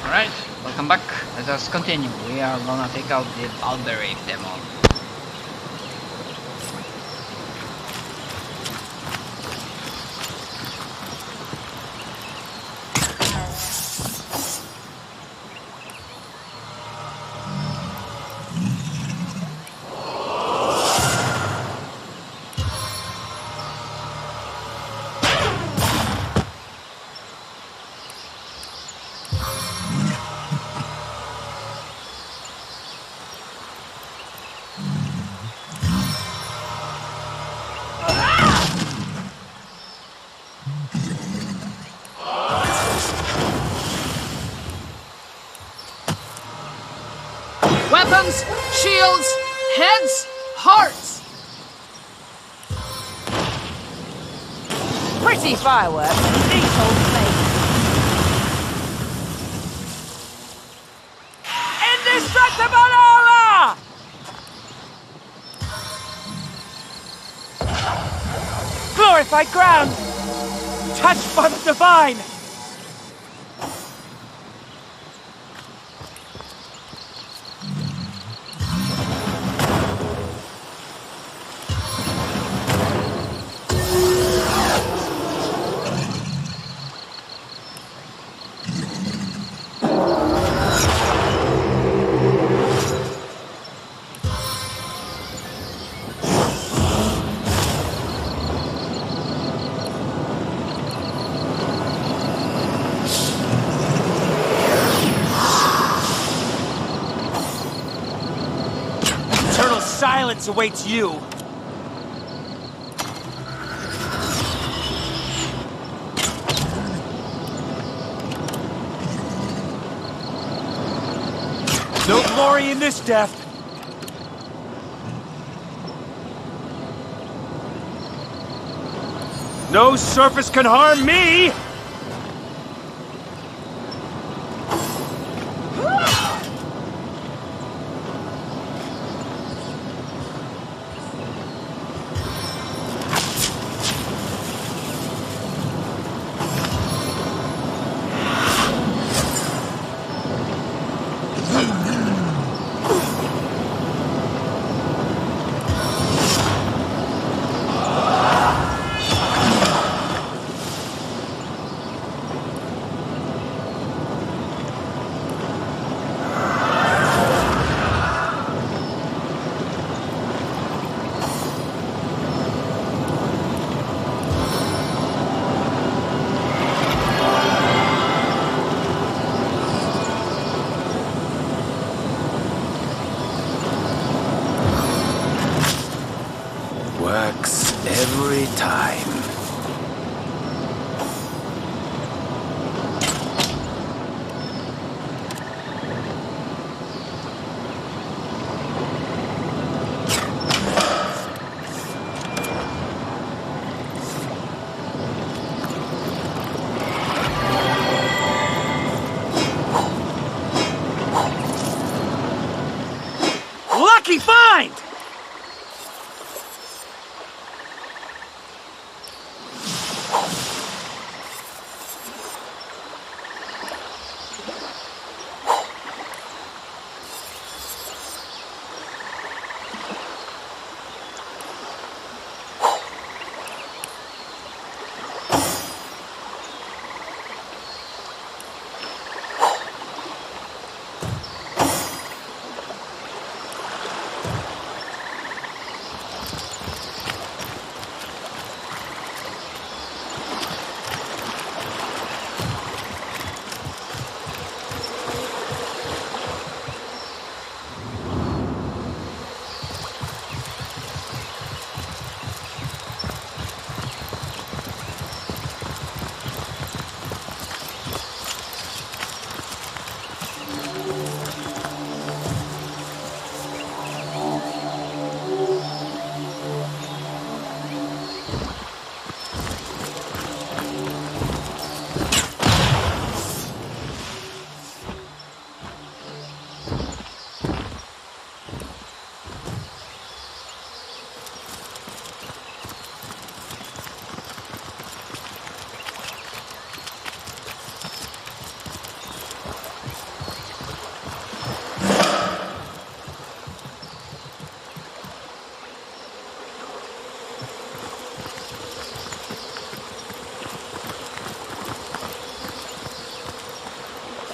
Alright, welcome back. Let us continue. We are gonna take out the Valkyrie demon. Weapons, shields, heads, hearts! Pretty fireworks, neat old place. Indestructible aura! Glorified ground! Touched by the divine! Silence awaits you! No glory in this death! No surface can harm me!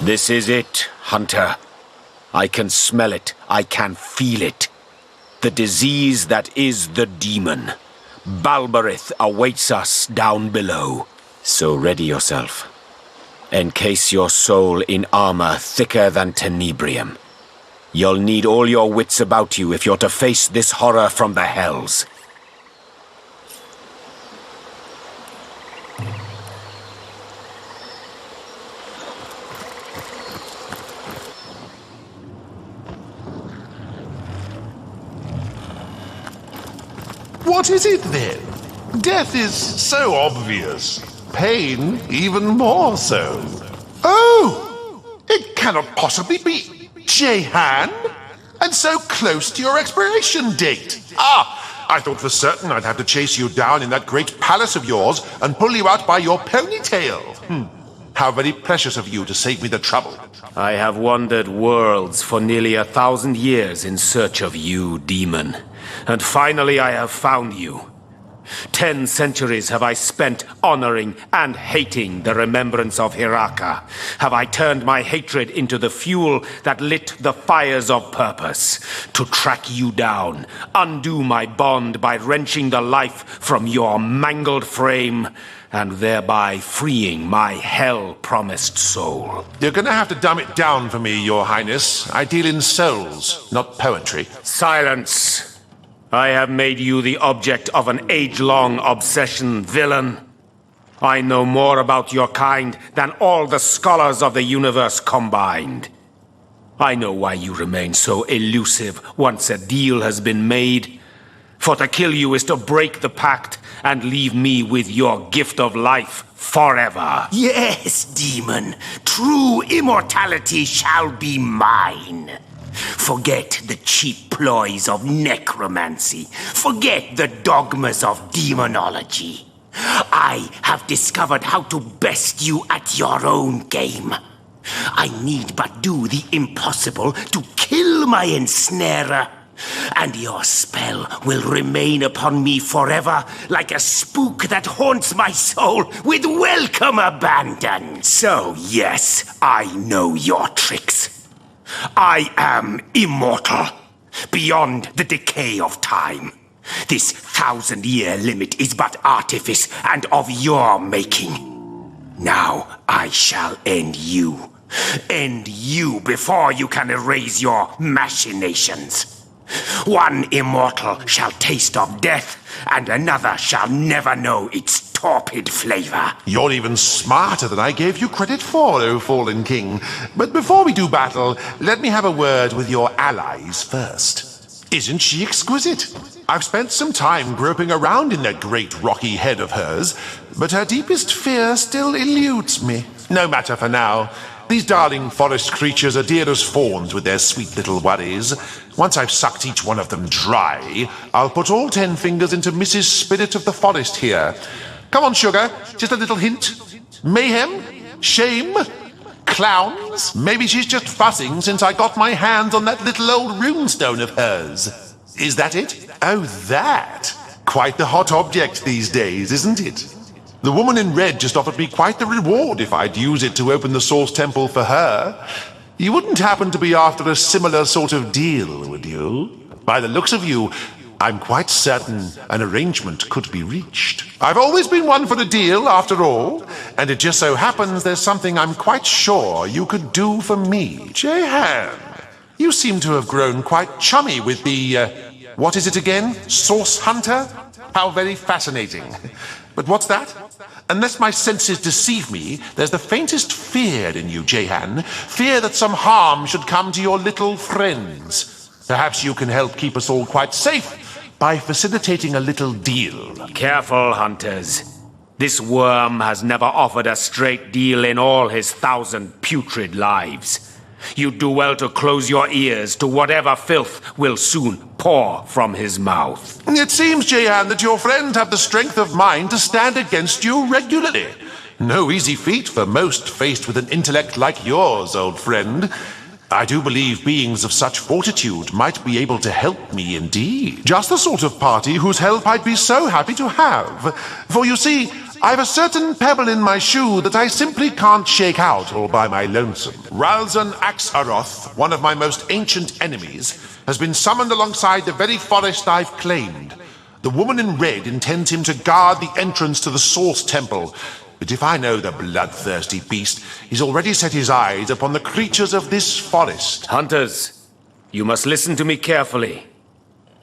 This is it, Hunter. I can smell it. I can feel it. The disease that is the demon. Balberith awaits us down below. So ready yourself. Encase your soul in armor thicker than tenebrium. You'll need all your wits about you if you're to face this horror from the hells. What is it then? Death is so obvious. Pain even more so. Oh! It cannot possibly be Jehan? And so close to your expiration date. Ah! I thought for certain I'd have to chase you down in that great palace of yours and pull you out by your ponytail. How very precious of you to save me the trouble. I have wandered worlds for nearly 1,000 years in search of you, demon. And finally I have found you. 10 centuries have I spent honoring and hating the remembrance of Hiraka. Have I turned my hatred into the fuel that lit the fires of purpose. To track you down, undo my bond by wrenching the life from your mangled frame, and thereby freeing my hell-promised soul. You're gonna have to dumb it down for me, Your Highness. I deal in souls, not poetry. Silence! I have made you the object of an age-long obsession, villain. I know more about your kind than all the scholars of the universe combined. I know why you remain so elusive once a deal has been made. For to kill you is to break the pact and leave me with your gift of life forever. Yes, demon. True immortality shall be mine. Forget the cheap ploys of necromancy. Forget the dogmas of demonology. I have discovered how to best you at your own game. I need but do the impossible to kill my ensnarer, and your spell will remain upon me forever like a spook that haunts my soul with welcome abandon. So yes, I know your tricks. I am immortal, beyond the decay of time. This 1,000-year limit is but artifice and of your making. Now I shall end you. End you before you can erase your machinations. One immortal shall taste of death, and another shall never know its torpid flavor. You're even smarter than I gave you credit for, O Fallen King. But before we do battle, let me have a word with your allies first. Isn't she exquisite? I've spent some time groping around in that great rocky head of hers, but her deepest fear still eludes me. No matter for now. These darling forest creatures are dear as fawns with their sweet little worries. Once I've sucked each one of them dry, I'll put all 10 fingers into Mrs. Spirit of the Forest here. Come on, sugar, just a little hint. Mayhem? Shame? Clowns? Maybe she's just fussing since I got my hands on that little old runestone of hers. Is that it? Oh, that? Quite the hot object these days, isn't it? The woman in red just offered me quite the reward if I'd use it to open the Source Temple for her. You wouldn't happen to be after a similar sort of deal, would you? By the looks of you, I'm quite certain an arrangement could be reached. I've always been one for a deal, after all, and it just so happens there's something I'm quite sure you could do for me. Jehan, you seem to have grown quite chummy with the, what is it again? Source Hunter? How very fascinating. But what's that? Unless my senses deceive me, there's the faintest fear in you, Jehan. Fear that some harm should come to your little friends. Perhaps you can help keep us all quite safe by facilitating a little deal. Careful, hunters. This worm has never offered a straight deal in all his 1,000 putrid lives. You do well to close your ears to whatever filth will soon pour from his mouth. It seems, Jehan, that your friends have the strength of mind to stand against you regularly. No easy feat for most faced with an intellect like yours, old friend. I do believe beings of such fortitude might be able to help me indeed. Just the sort of party whose help I'd be so happy to have. For you see, I've a certain pebble in my shoe that I simply can't shake out all by my lonesome. Ralzan Axaroth, one of my most ancient enemies, has been summoned alongside the very forest I've claimed. The woman in red intends him to guard the entrance to the Source Temple. But if I know the bloodthirsty beast, he's already set his eyes upon the creatures of this forest. Hunters, you must listen to me carefully.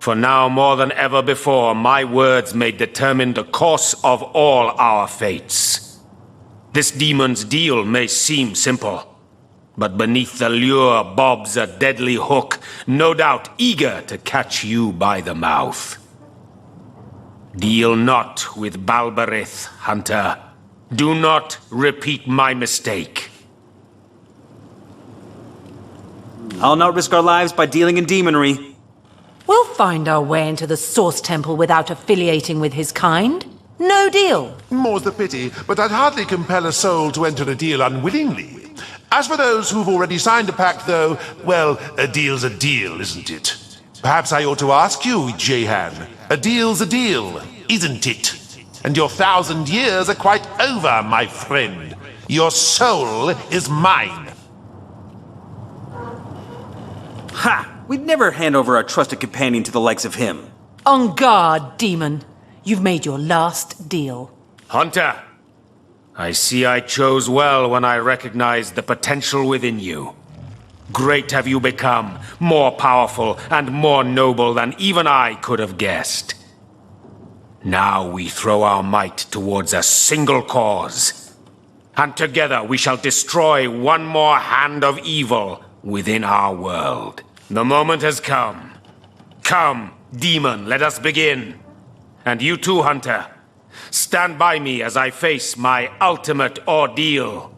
For now more than ever before, my words may determine the course of all our fates. This demon's deal may seem simple, but beneath the lure bobs a deadly hook, no doubt eager to catch you by the mouth. Deal not with Balberith, Hunter. Do not repeat my mistake. I'll not risk our lives by dealing in demonry. We'll find our way into the Source Temple without affiliating with his kind. No deal. More's the pity, but I'd hardly compel a soul to enter a deal unwillingly. As for those who've already signed a pact, though, well, a deal's a deal, isn't it? Perhaps I ought to ask you, Jehan. A deal's a deal, isn't it? And your 1,000 years are quite over, my friend. Your soul is mine. Ha! We'd never hand over our trusted companion to the likes of him. On guard, demon. You've made your last deal. Hunter, I see I chose well when I recognized the potential within you. Great have you become, more powerful and more noble than even I could have guessed. Now we throw our might towards a single cause. And together we shall destroy one more hand of evil within our world. The moment has come. Come, demon, let us begin. And you too, Hunter. Stand by me as I face my ultimate ordeal.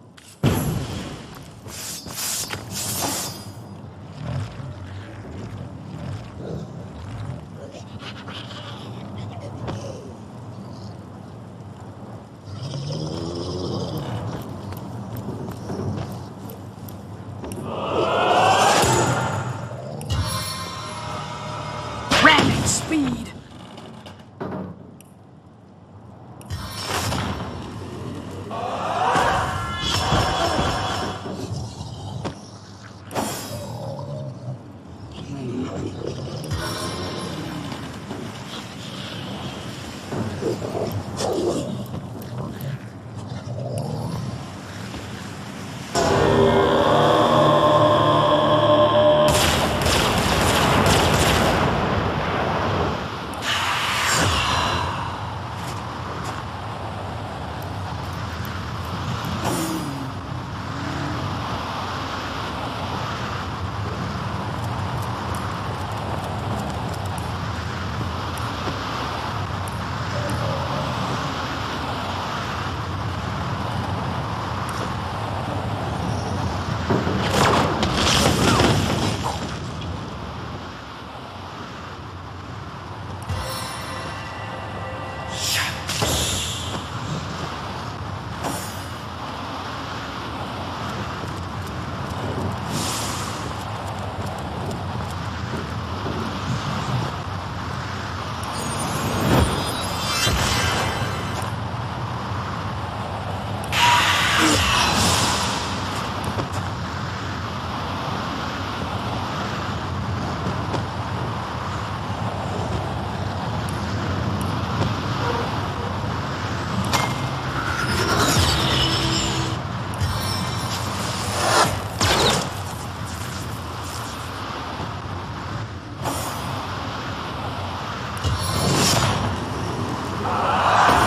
Ramming speed.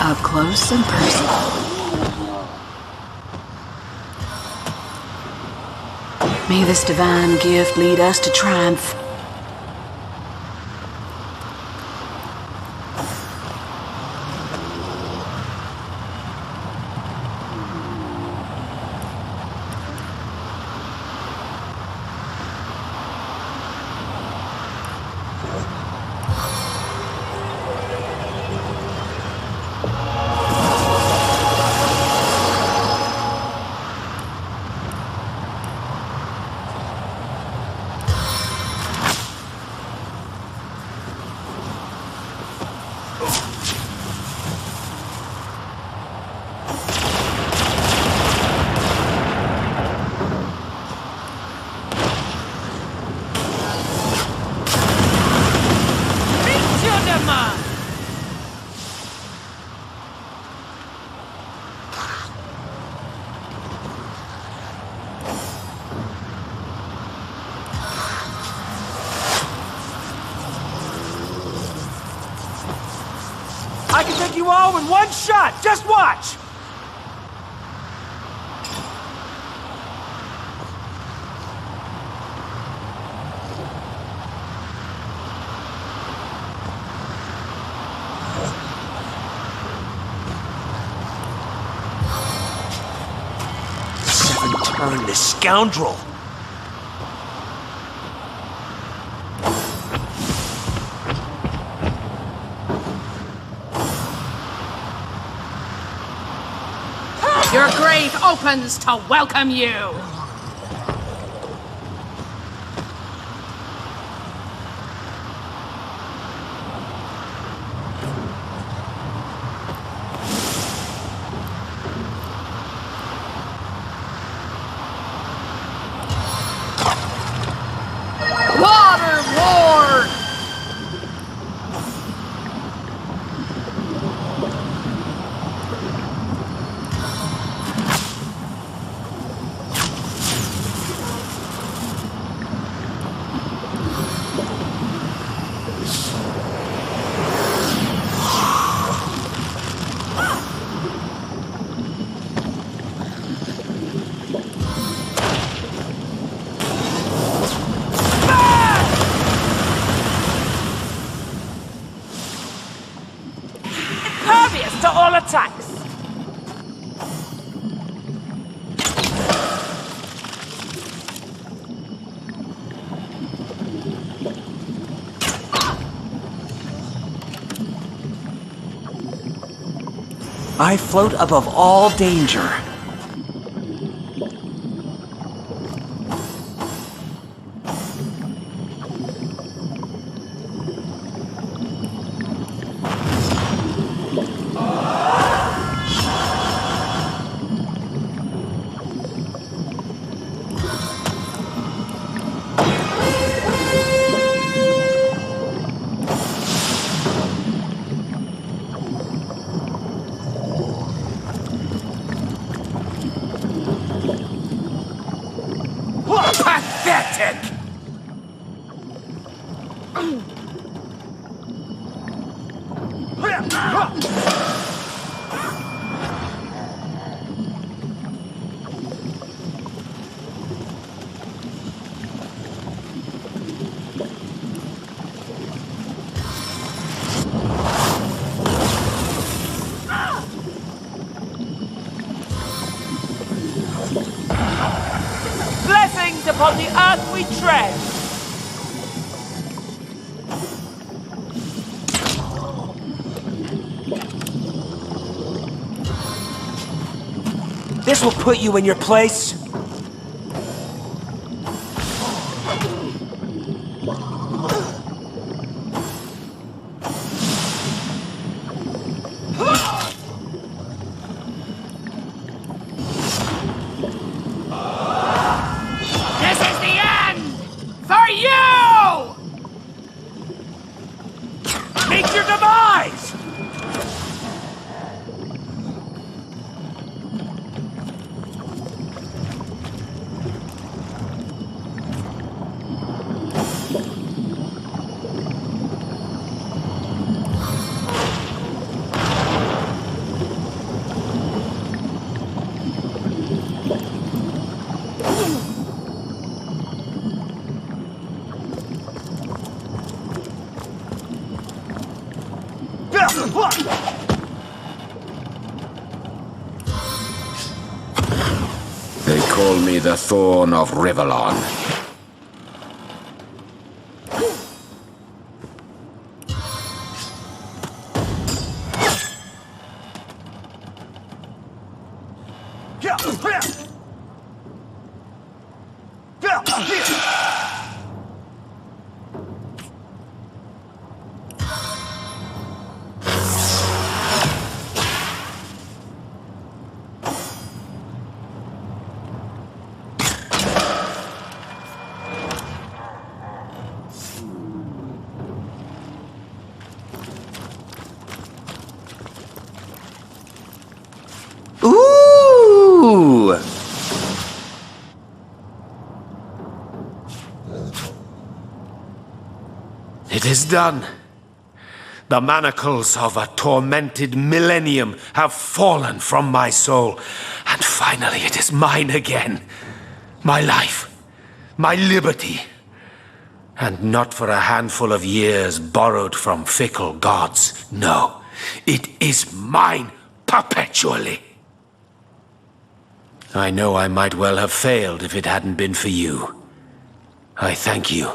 Up close and personal. May this divine gift lead us to triumph. you all with one shot! Just watch! Seven-turn, this scoundrel! Your grave opens to welcome you! Waterlord! Impervious to all attacks! I float above all danger. Pathetic! Blessings upon the earth we tread! This will put you in your place. This is the end! For you! Meet your demise! They call me the Thorn of Rivellon. Ooh! It is done. The manacles of a tormented millennium have fallen from my soul, and finally it is mine again. My life, my liberty, and not for a handful of years borrowed from fickle gods. No, it is mine perpetually. I know I might well have failed if it hadn't been for you. I thank you,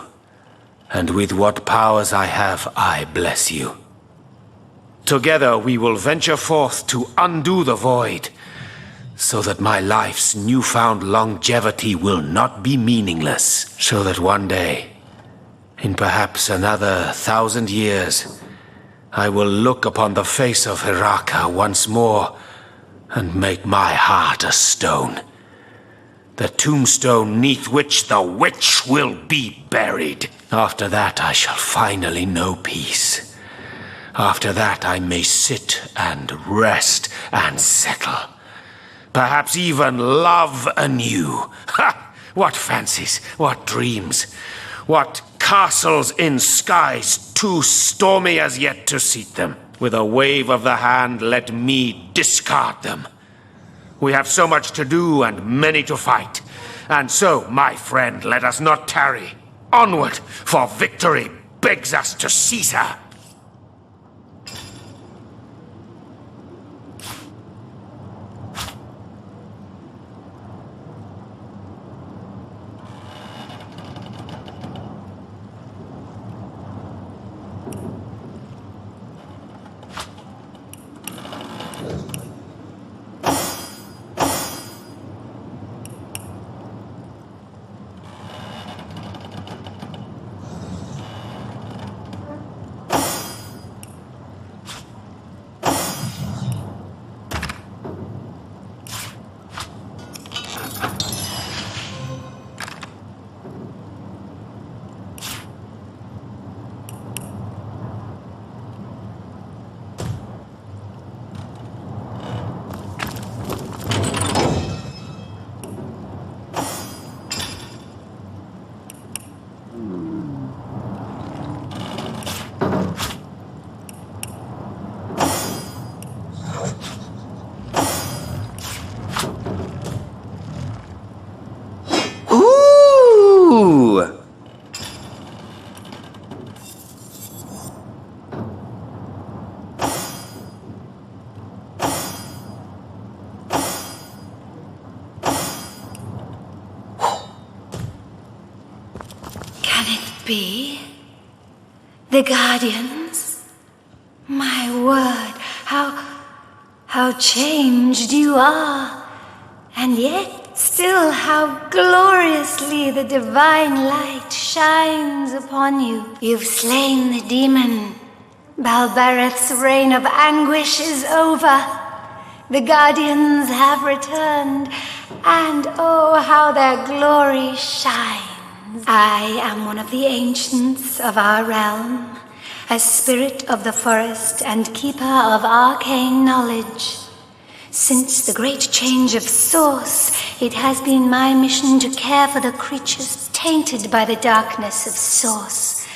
and with what powers I have, I bless you. Together we will venture forth to undo the void, so that my life's newfound longevity will not be meaningless, so that one day, in perhaps another 1,000 years, I will look upon the face of Hiraka once more and make my heart a stone. The tombstone neath which the witch will be buried. After that I shall finally know peace. After that I may sit and rest and settle. Perhaps even love anew. Ha! What fancies, what dreams, what castles in skies too stormy as yet to seat them. With a wave of the hand, let me discard them. We have so much to do and many to fight. And so, my friend, let us not tarry. Onward, for victory begs us to seize her. Be? The Guardians? My word, how changed you are. And yet, still how gloriously the divine light shines upon you. You've slain the demon. Balbereth's reign of anguish is over. The Guardians have returned, and oh, how their glory shines. I am one of the ancients of our realm, a spirit of the forest and keeper of arcane knowledge. Since the great change of source, it has been my mission to care for the creatures tainted by the darkness of source,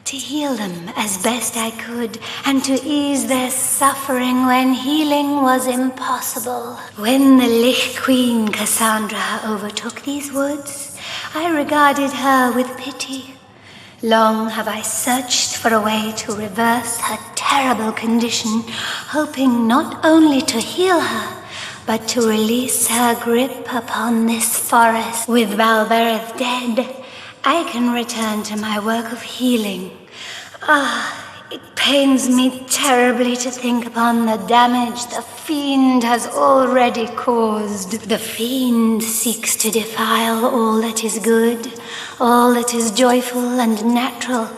to heal them as best I could, and to ease their suffering when healing was impossible. When the Lich Queen Cassandra overtook these woods, I regarded her with pity. Long have I searched for a way to reverse her terrible condition, hoping not only to heal her, but to release her grip upon this forest. With Balbereth dead, I can return to my work of healing. It pains me terribly to think upon the damage the Fiend has already caused. The Fiend seeks to defile all that is good, all that is joyful and natural.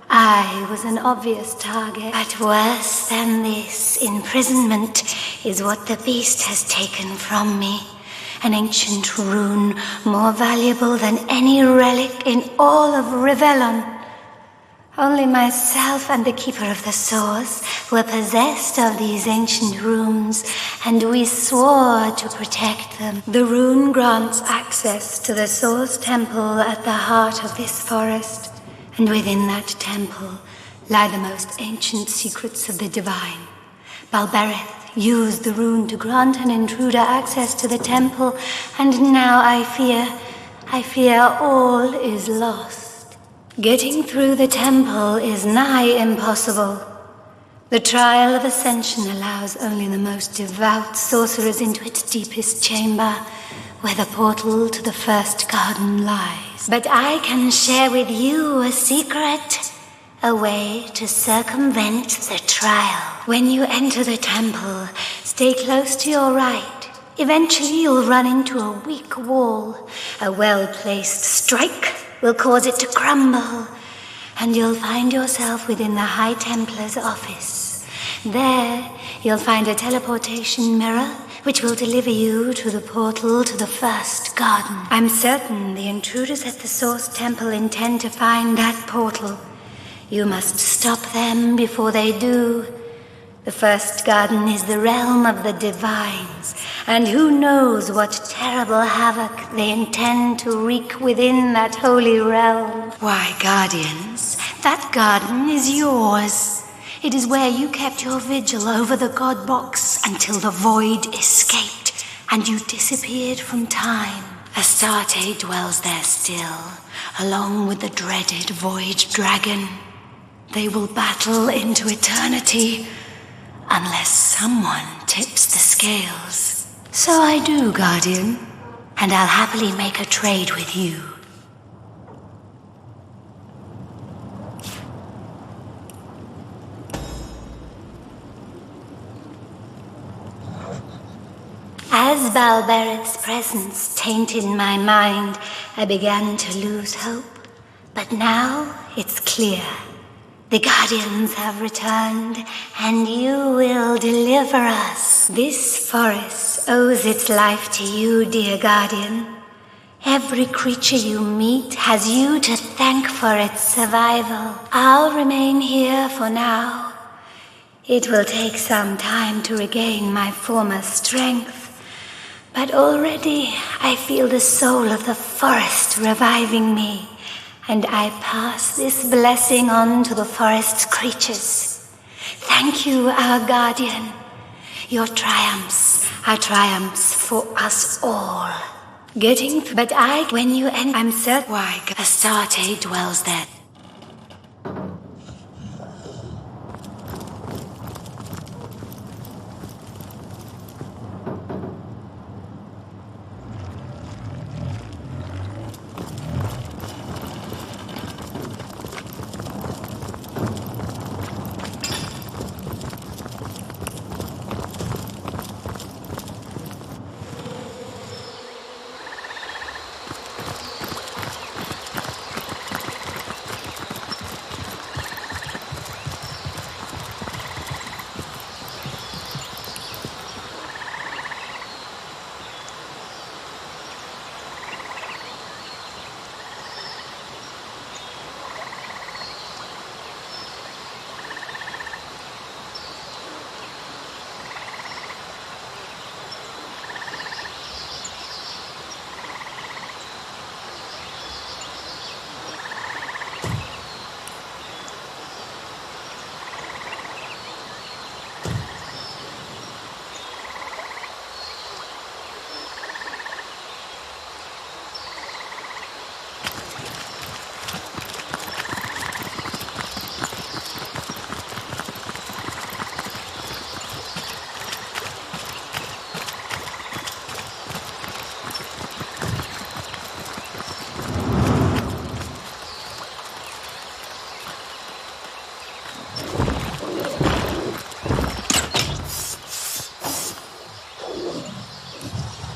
I was an obvious target. But worse than this, imprisonment is what the beast has taken from me. An ancient rune more valuable than any relic in all of Rivellon. Only myself and the Keeper of the Source were possessed of these ancient runes, and we swore to protect them. The rune grants access to the Source Temple at the heart of this forest, and within that temple, lie the most ancient secrets of the divine. Balbereth used the rune to grant an intruder access to the temple, and now I fear all is lost. Getting through the temple is nigh impossible. The trial of ascension allows only the most devout sorcerers into its deepest chamber, where the portal to the first garden lies. But I can share with you a secret. A way to circumvent the trial. When you enter the temple, stay close to your right. Eventually you'll run into a weak wall. A well-placed strike will cause it to crumble, and you'll find yourself within the High Templar's office. There, you'll find a teleportation mirror, which will deliver you to the portal to the first garden. I'm certain the intruders at the Source Temple intend to find that portal. You must stop them before they do. The first garden is the realm of the divines, and who knows what terrible havoc they intend to wreak within that holy realm. Why, Guardians, that garden is yours. It is where you kept your vigil over the God Box until the void escaped and you disappeared from time. Astarte dwells there still, along with the dreaded Void Dragon. They will battle into eternity unless someone tips the scales. So I do, Guardian, and I'll happily make a trade with you. As Balbereth's presence tainted my mind, I began to lose hope. But now it's clear. The Guardians have returned, and you will deliver us. This forest owes its life to you, dear Guardian. Every creature you meet has you to thank for its survival. I'll remain here for now. It will take some time to regain my former strength, but already I feel the soul of the forest reviving me. And I pass this blessing on to the forest's creatures. Thank you, our guardian. Your triumphs are triumphs for us all. When you end, I'm certain why Astarte dwells there.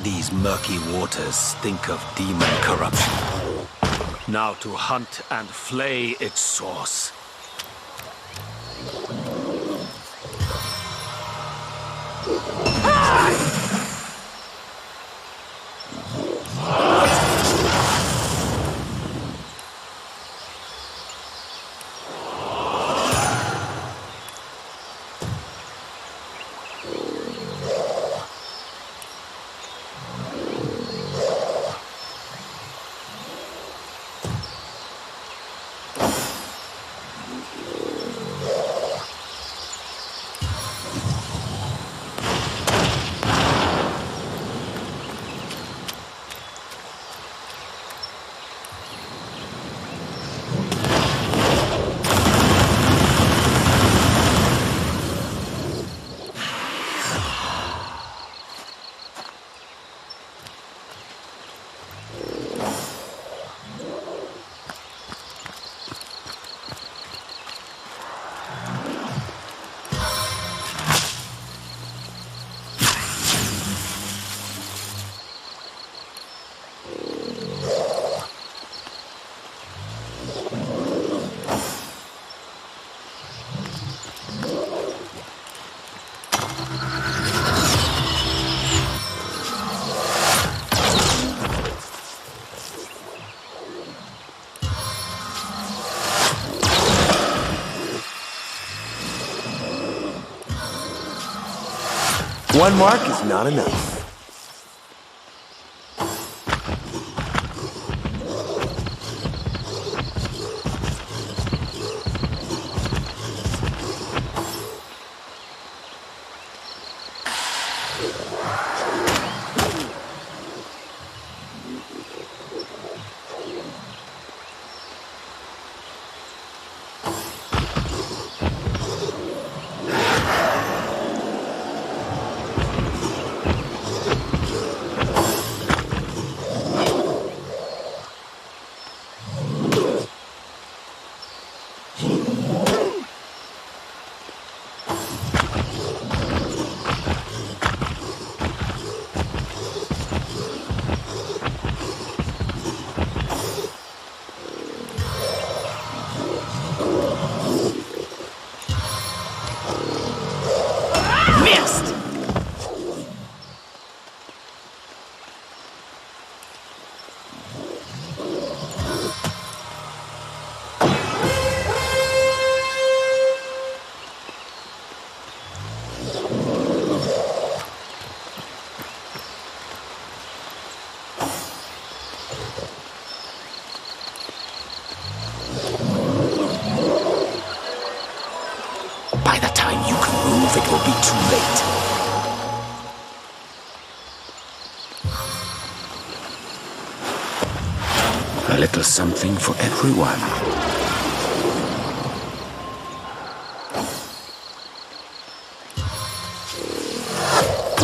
These murky waters stink of demon corruption. Now to hunt and flay its source. One mark is not enough. By the time you can move, it will be too late. A little something for everyone.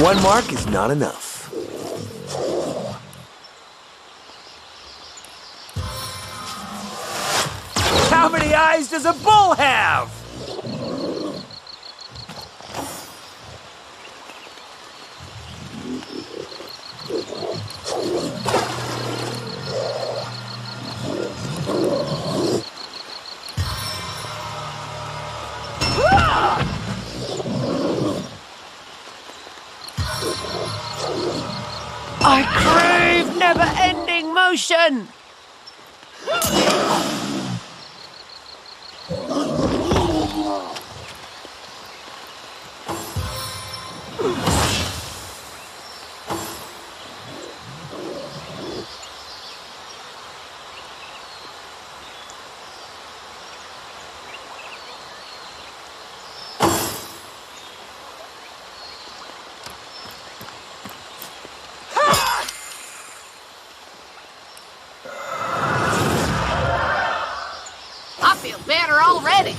One mark is not enough. How many eyes does a bull have? I crave never-ending motion! I feel better already.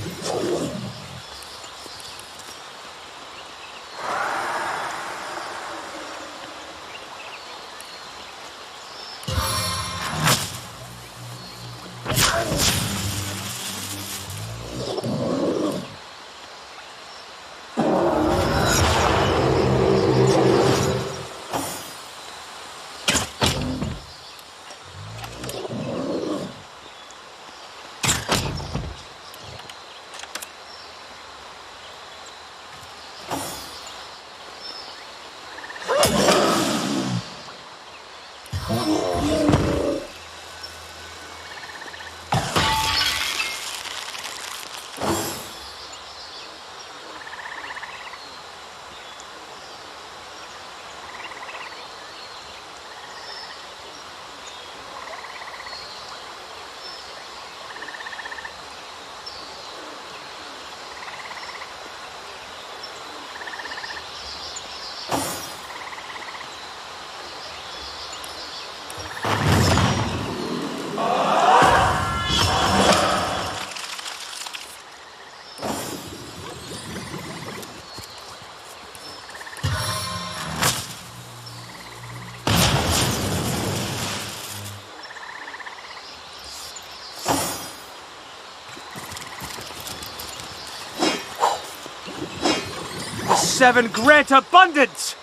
Seven grant abundance!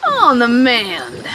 On the mend.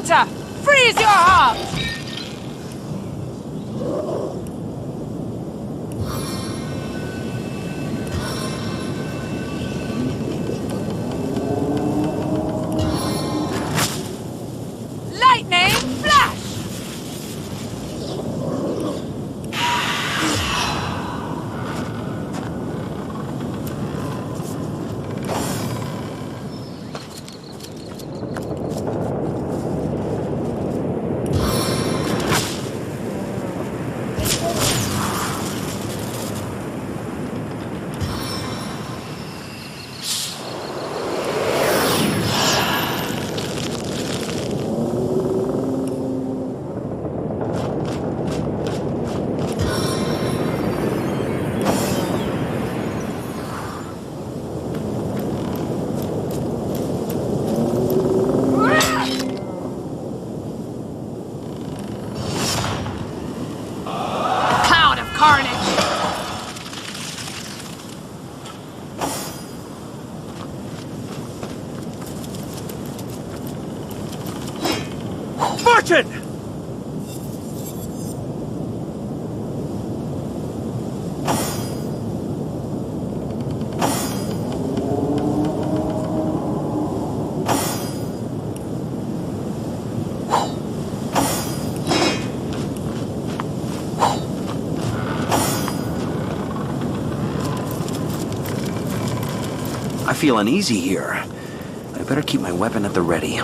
Spectre! Freeze your heart! Lightning flash! Cloud of carnage! Fortune! I feel uneasy here. I better keep my weapon at the ready.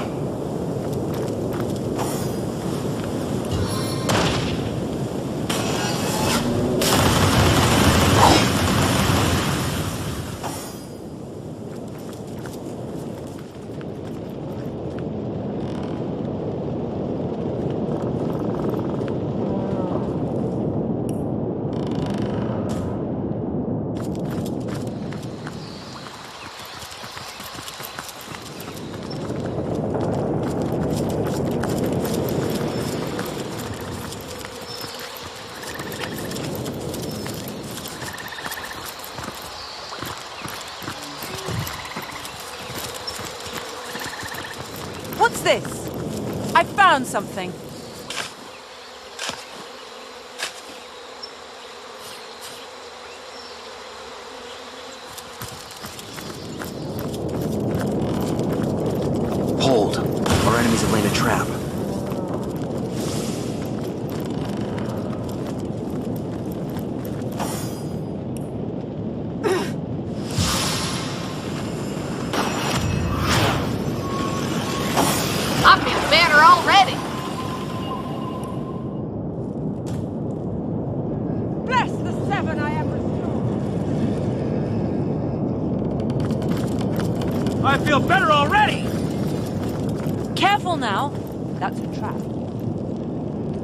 What's this? I found something. Hold. Our enemies have laid a trap. I feel better already! Bless the seven I have restored. I feel better already! Careful now. That's a trap.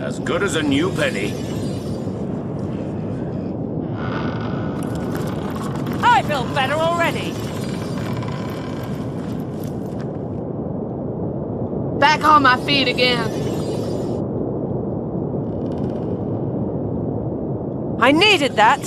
As good as a new penny. I feel better already. Back on my feet again. I needed that.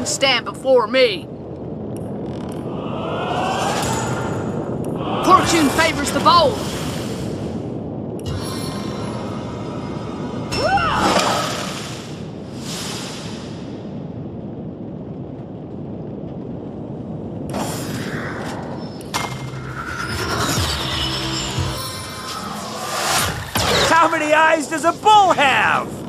can stand before me. Fortune favors the bold. How many eyes does a bull have?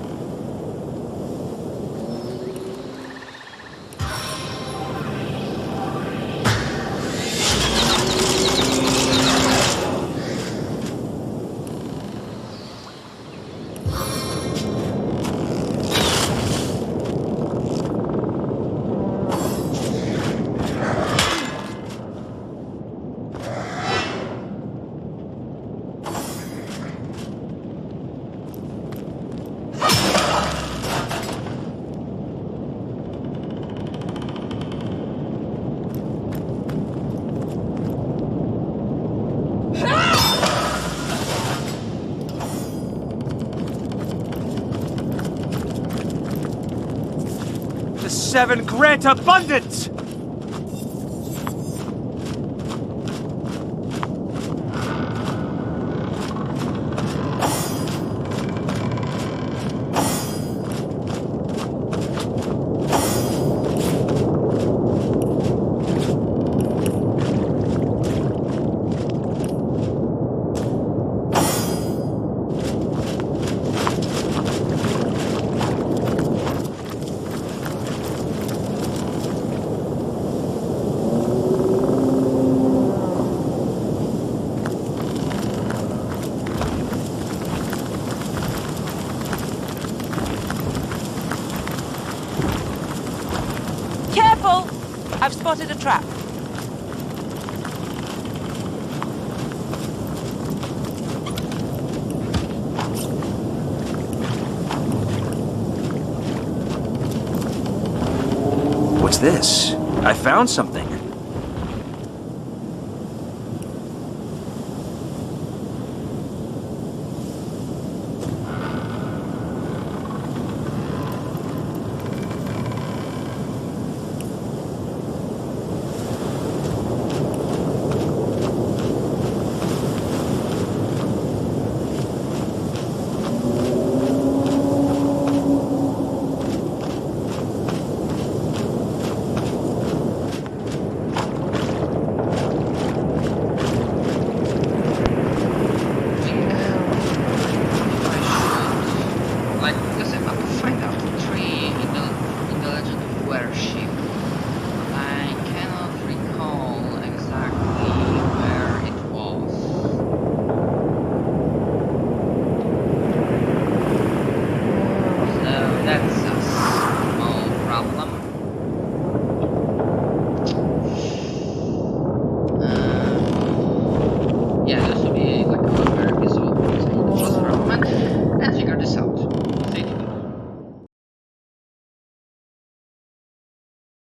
The seven grant abundance! Careful! I've spotted a trap. What's this? I found something. Yeah, this will be like